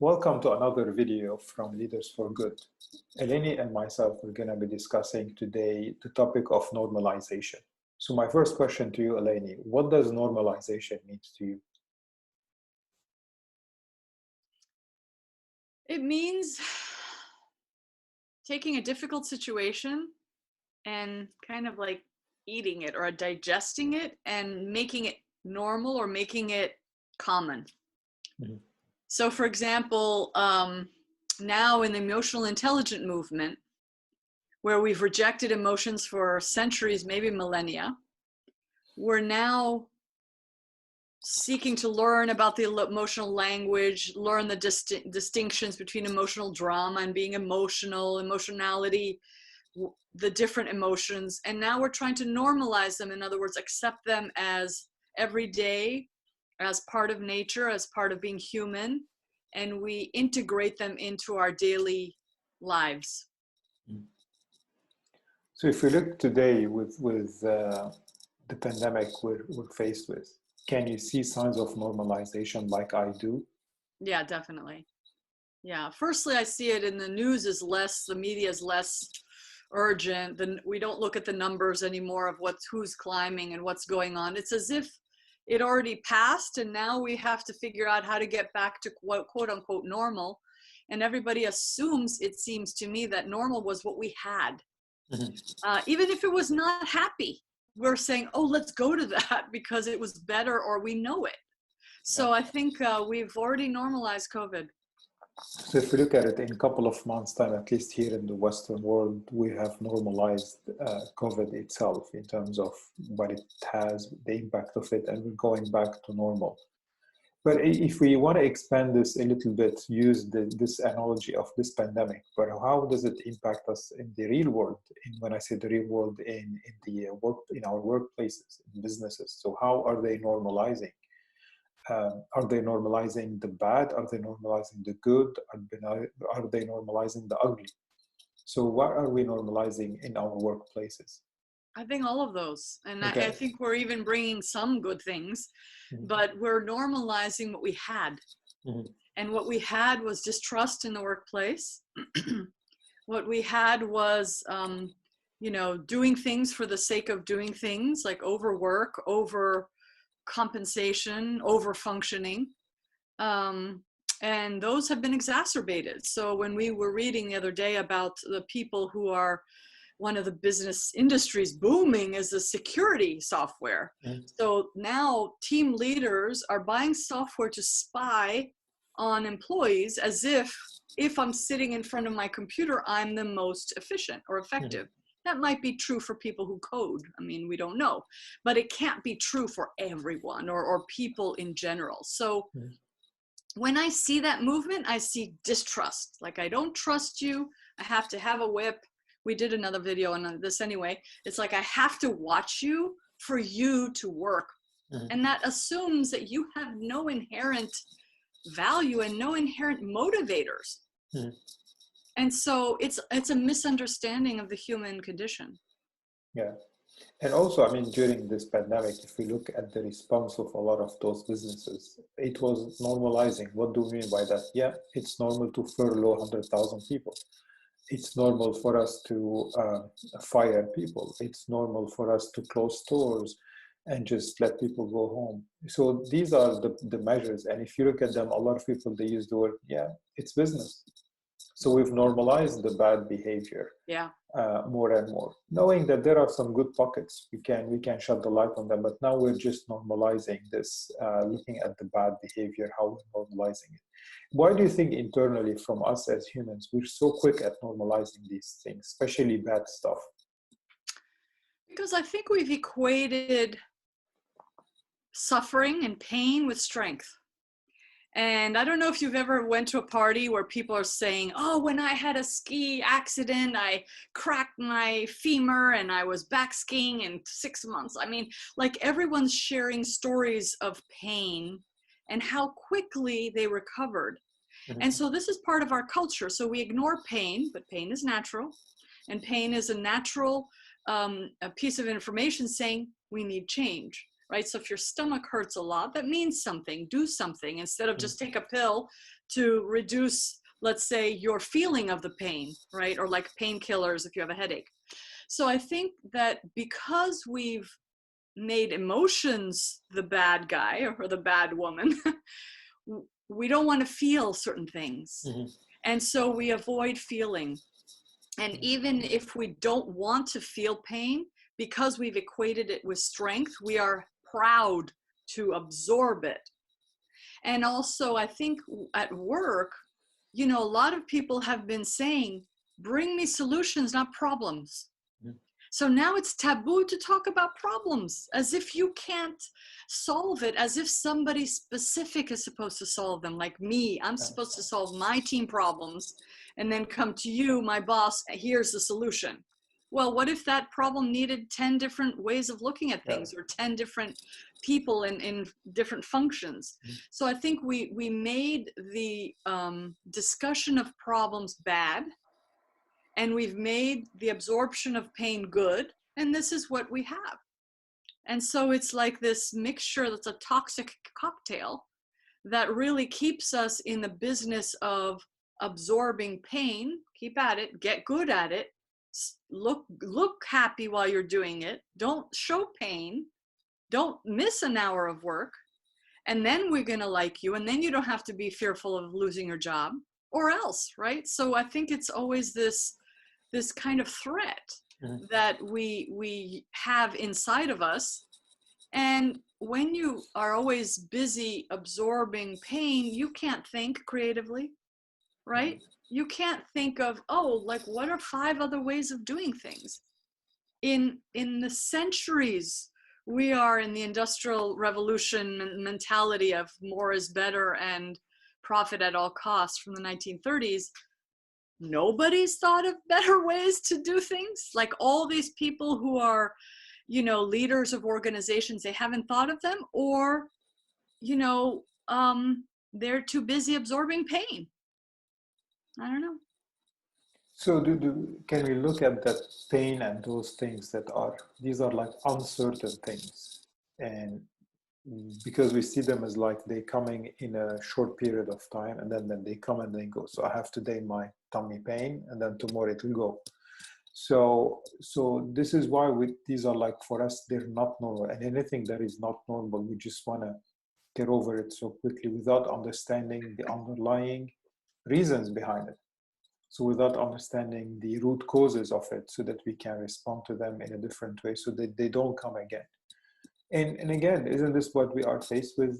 Welcome to another video from Leaders for Good. Eleni and myself are going to be discussing today the topic of normalization. So my first question to you, Eleni, what does normalization mean to you? It means taking a difficult situation and kind of like eating it or digesting it and making it normal or making it common. Mm-hmm. So for example, now in the emotional intelligence movement, where we've rejected emotions for centuries, maybe millennia, we're now seeking to learn about the emotional language, learn the distinctions between emotional drama and being emotional, emotionality, the different emotions. And now we're trying to normalize them. In other words, accept them as everyday, as part of nature, as part of being human. And we integrate them into our daily lives. So if we look today with the pandemic we're faced with, can you see signs of normalization like I do? Yeah, definitely. Yeah. Firstly, I see it in the news is less, the media is less urgent. We don't look at the numbers anymore of who's climbing and what's going on. It's as if it already passed and now we have to figure out how to get back to quote unquote normal. And everybody assumes, it seems to me, that normal was what we had. Mm-hmm. Even if it was not happy, we're saying, oh, let's go to that because it was better or we know it. So yeah. I think we've already normalized COVID. So if we look at it in a couple of months' time, at least here in the Western world, we have normalized COVID itself in terms of what it has, the impact of it, and we're going back to normal. But if we want to expand this a little bit, use this analogy of this pandemic, but how does it impact us in the real world? And when I say the real world, in our workplaces, in businesses. So how are they normalizing? Are they normalizing the bad? Are they normalizing the good? Are they normalizing the ugly? So what are we normalizing in our workplaces? I think all of those. And okay. I think we're even bringing some good things, mm-hmm. but we're normalizing what we had. Mm-hmm. And what we had was distrust in the workplace. What we had was, doing things for the sake of doing things, like overwork, over compensation, over functioning. And those have been exacerbated. So when we were reading the other day about the people who are one of the business industries booming is the security software. Mm-hmm. So now team leaders are buying software to spy on employees as if I'm sitting in front of my computer, I'm the most efficient or effective. Mm-hmm. That might be true for people who code. I mean, we don't know, but it can't be true for everyone or people in general. So mm-hmm. when I see that movement, I see distrust. Like, I don't trust you. I have to have a whip. We did another video on this anyway. It's like, I have to watch you for you to work. Mm-hmm. And that assumes that you have no inherent value and no inherent motivators. Mm-hmm. And so it's a misunderstanding of the human condition. Yeah. And also, I mean, during this pandemic, if we look at the response of a lot of those businesses, it was normalizing. What do we mean by that? Yeah, it's normal to furlough 100,000 people. It's normal for us to fire people. It's normal for us to close stores and just let people go home. So these are the measures. And if you look at them, a lot of people, they use the word, yeah, it's business. So we've normalized the bad behavior. Yeah. More and more, knowing that there are some good pockets, we can shed the light on them, but now we're just normalizing this, looking at the bad behavior, how we're normalizing it. Why do you think internally from us as humans, we're so quick at normalizing these things, especially bad stuff? Because I think we've equated suffering and pain with strength. And I don't know if you've ever went to a party where people are saying, oh, when I had a ski accident, I cracked my femur and I was back skiing in 6 months. I mean, like, everyone's sharing stories of pain and how quickly they recovered. Mm-hmm. And so this is part of our culture. So we ignore pain, but pain is natural. And pain is a natural a piece of information saying we need change. right? So if your stomach hurts a lot, that means something. Do something instead of just take a pill to reduce, let's say, your feeling of the pain, right? Or like painkillers if you have a headache. So I think that because we've made emotions the bad guy or the bad woman, we don't want to feel certain things. And so we avoid feeling. And even if we don't want to feel pain, because we've equated it with strength, we are proud to absorb it. And also, I think at work, you know, a lot of people have been saying, bring me solutions, not problems. So now it's taboo to talk about problems, as if you can't solve it, as if somebody specific is supposed to solve them. Like me, I'm supposed to solve my team problems and then come to you, my boss, here's the solution. Well, what if that problem needed 10 different ways of looking at things, or 10 different people in different functions? So I think we made the discussion of problems bad, and we've made the absorption of pain good, and this is what we have. And so it's like this mixture that's a toxic cocktail that really keeps us in the business of absorbing pain. Keep at it, get good at it, look happy while you're doing it, don't show pain, don't miss an hour of work, and then we're going to like you, and then you don't have to be fearful of losing your job or else, right? So I think it's always this kind of threat that we have inside of us. And when you are always busy absorbing pain, you can't think creatively, right? You can't think of, oh, like what are 5 other ways of doing things? In the centuries, we are in the Industrial Revolution mentality of more is better and profit at all costs from the 1930s. Nobody's thought of better ways to do things. Like all these people who are, you know, leaders of organizations, they haven't thought of them, or, you know, they're too busy absorbing pain. I don't know. So can we look at that pain and those things these are like uncertain things, and because we see them as like they coming in a short period of time, and then they come and they go. So I have today my tummy pain, and then tomorrow it will go. So this is why these are like, for us, they're not normal. And anything that is not normal, we just want to get over it so quickly without understanding the underlying reasons behind it. So without understanding the root causes of it, so that we can respond to them in a different way so that they don't come again. And again, isn't this what we are faced with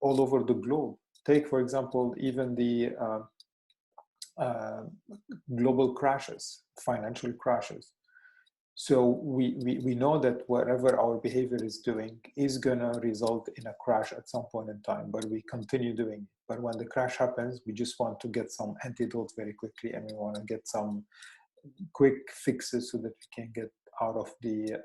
all over the globe? Take, for example, even the global crashes, financial crashes. So we know that whatever our behavior is doing is going to result in a crash at some point in time, but we continue doing it. But when the crash happens, we just want to get some antidote very quickly, and we want to get some quick fixes so that we can get out of the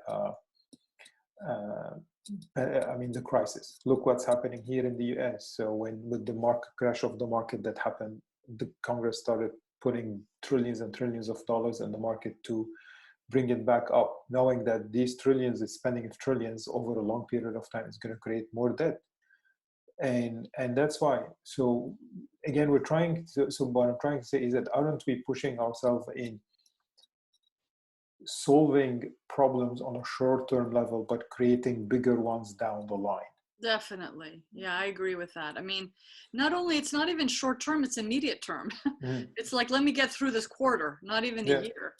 the crisis. Look what's happening here in the US. So with the market crash of the market that happened, the Congress started putting trillions and trillions of dollars in the market to bring it back up, knowing that these trillions, is spending of trillions over a long period of time, is going to create more debt. And that's why. So again, what I'm trying to say is that aren't we pushing ourselves in solving problems on a short-term level, but creating bigger ones down the line? Definitely. Yeah, I agree with that. I mean, not only, it's not even short term, it's immediate term. It's like, let me get through this quarter, not even a year.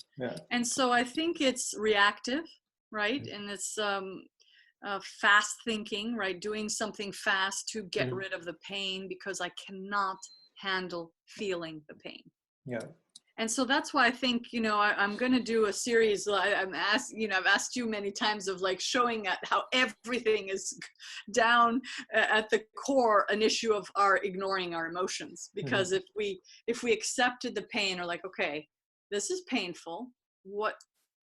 And so I think it's reactive, right? And it's fast thinking, right? Doing something fast to get rid of the pain because I cannot handle feeling the pain. And so that's why I think, you know, I'm going to do a series. I've asked you many times of like showing at how everything is down at the core, an issue of our ignoring our emotions. Because if we accepted the pain, or like, okay, this is painful.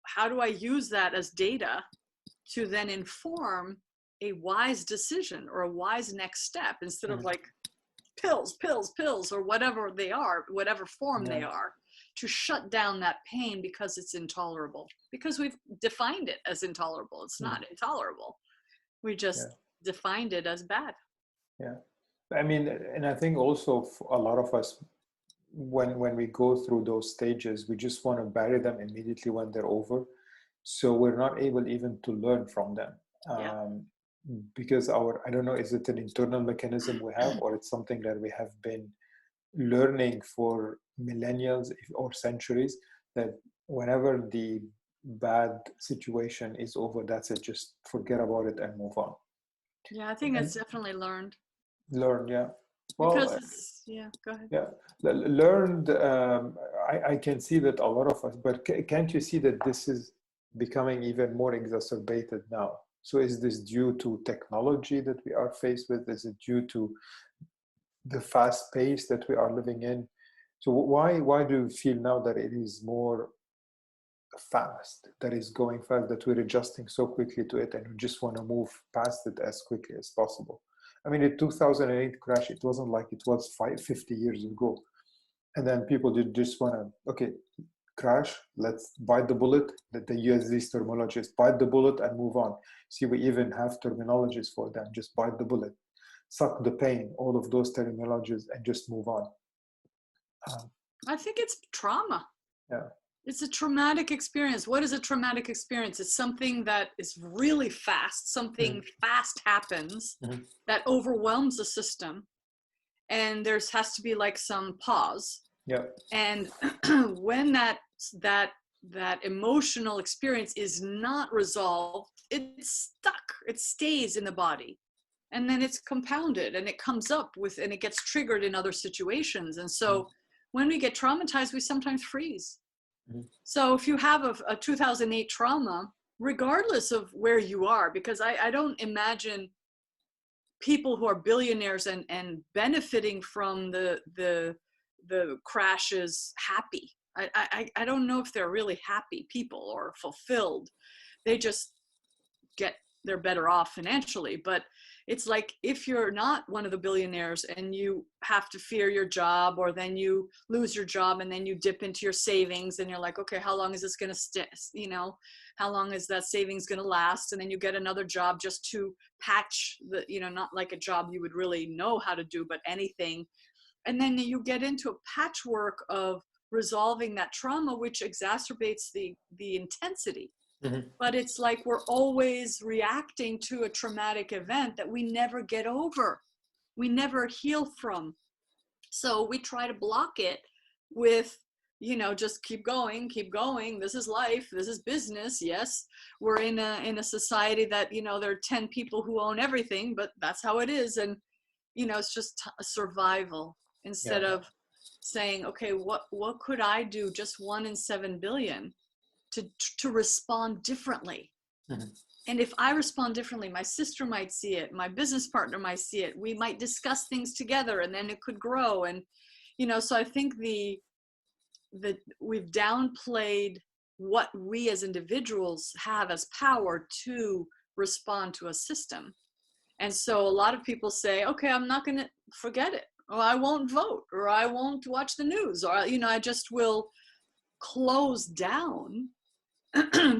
How do I use that as data to then inform a wise decision or a wise next step, instead of like pills, or whatever they are, whatever form they are, to shut down that pain because it's intolerable, because we've defined it as intolerable. It's not intolerable. We just Yeah. defined it as bad. Yeah. I mean, and I think also for a lot of us, when we go through those stages, we just want to bury them immediately when they're over. So we're not able even to learn from them. Yeah. Because I don't know, is it an internal mechanism we have, or it's something that we have been learning for millennia or centuries, that whenever the bad situation is over, that's it, just forget about it and move on. Yeah, I think And it's definitely learned. learn, yeah. Because Well, it's, yeah, go ahead. yeah, learned. I can see that a lot of us, but can't you see that this is becoming even more exacerbated now? So is this due to technology that we are faced with? Is it due to the fast pace that we are living in? So why do you feel now that it is more fast, that is going fast, that we're adjusting so quickly to it, and we just want to move past it as quickly as possible? I mean, the 2008 crash, it wasn't like it was 50 years ago. And then people did just want to, okay, crash, let's bite the bullet. That they use these terminologies, bite the bullet and move on. See, we even have terminologies for them, just bite the bullet, suck the pain, all of those terminologies, and just move on. I think it's trauma. Yeah. It's a traumatic experience. What is a traumatic experience? It's something that is really fast. Something fast happens that overwhelms the system. And there has to be like some pause. Yeah. And when that emotional experience is not resolved, it's stuck. It stays in the body. And then it's compounded and it comes up with, and it gets triggered in other situations. And so when we get traumatized, we sometimes freeze. So if you have a 2008 trauma, regardless of where you are, because I don't imagine people who are billionaires and benefiting from the crashes happy. I don't know if they're really happy people or fulfilled. They just they're better off financially. But it's like, if you're not one of the billionaires and you have to fear your job, or then you lose your job and then you dip into your savings and you're like, okay, how long is this going to stay? How long is that savings going to last? And then you get another job just to patch the, not like a job you would really know how to do, but anything. And then you get into a patchwork of resolving that trauma, which exacerbates the intensity. But it's like we're always reacting to a traumatic event that we never get over. We never heal from. So we try to block it with, just keep going. This is life. This is business. Yes, we're in a society that, there are 10 people who own everything, but that's how it is. And, it's just a survival instead of saying, okay, what could I do, just 1 in 7 billion, to respond differently. And if I respond differently, my sister might see it, my business partner might see it, we might discuss things together, and then it could grow. And so I think that we've downplayed what we as individuals have as power to respond to a system. And so a lot of people say, okay, I'm not going to, forget it, or I won't vote, or I won't watch the news, or I just will close down.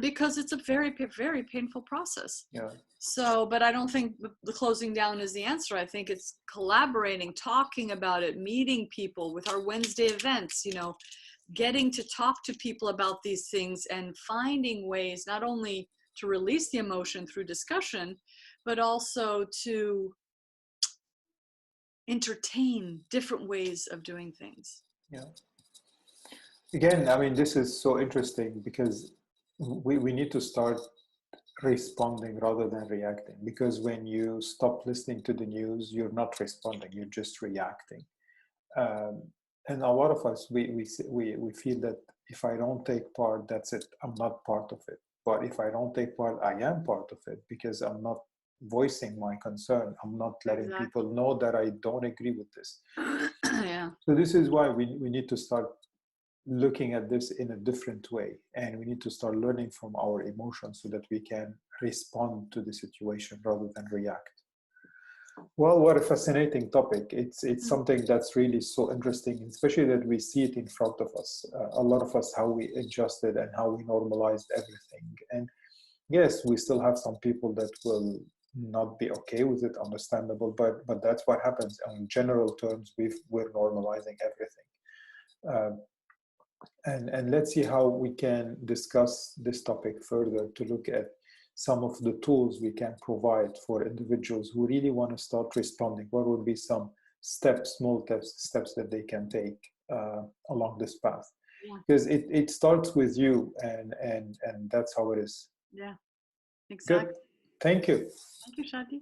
Because it's a very, very painful process. Yeah. So, but I don't think the closing down is the answer. I think it's collaborating, talking about it, meeting people with our Wednesday events, getting to talk to people about these things and finding ways not only to release the emotion through discussion, but also to entertain different ways of doing things. Yeah. Again, I mean, this is so interesting because we need to start responding rather than reacting, because when you stop listening to the news, you're not responding, you're just reacting. And a lot of us, we feel that if I don't take part, that's it, I'm not part of it. But if I don't take part, I am part of it, because I'm not voicing my concern. I'm not letting people know that I don't agree with this. Yeah. So this is why we need to start looking at this in a different way, and we need to start learning from our emotions so that we can respond to the situation rather than react. Well, what a fascinating topic. It's something that's really so interesting, especially that we see it in front of us. A lot of us, how we adjusted and how we normalized everything. And yes, we still have some people that will not be okay with it, understandable, but that's what happens. In general terms, we're normalizing everything. And let's see how we can discuss this topic further to look at some of the tools we can provide for individuals who really want to start responding. What would be some steps, small steps that they can take along this path? Yeah. Because it starts with you, and that's how it is. Yeah, exactly. Good. Thank you. Thank you, Shadi.